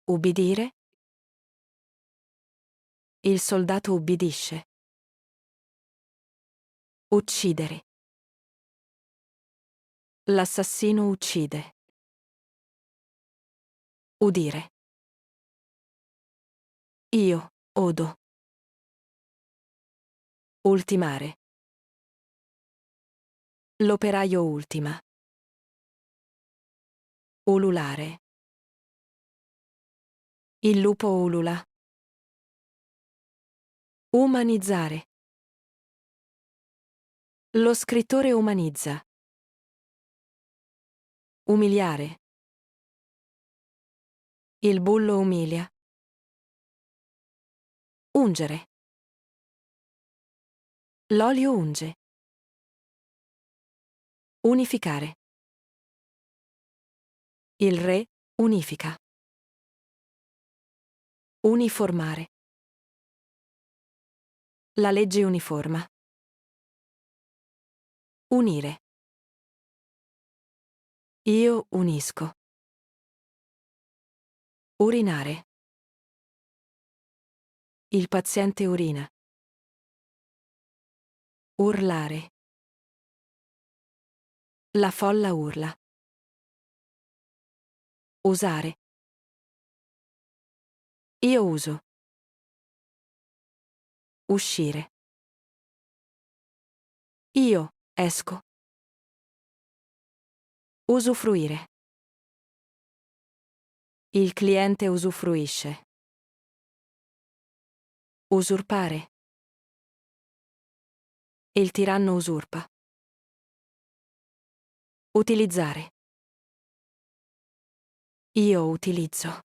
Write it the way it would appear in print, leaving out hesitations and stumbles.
Ubbidire. Il soldato ubbidisce. Uccidere. L'assassino uccide. Udire. Io, odo. Ultimare. L'operaio ultima. Ululare. Il lupo ulula. Umanizzare. Lo scrittore umanizza. Umiliare. Il bullo umilia. Ungere. L'olio unge. Unificare. Il re unifica. Uniformare. La legge uniforma. Unire. Io unisco. Urinare. Il paziente urina. Urlare. La folla urla. Usare. Io uso. Uscire. Io esco. Usufruire. Il cliente usufruisce. Usurpare. Il tiranno usurpa. Utilizzare. Io utilizzo.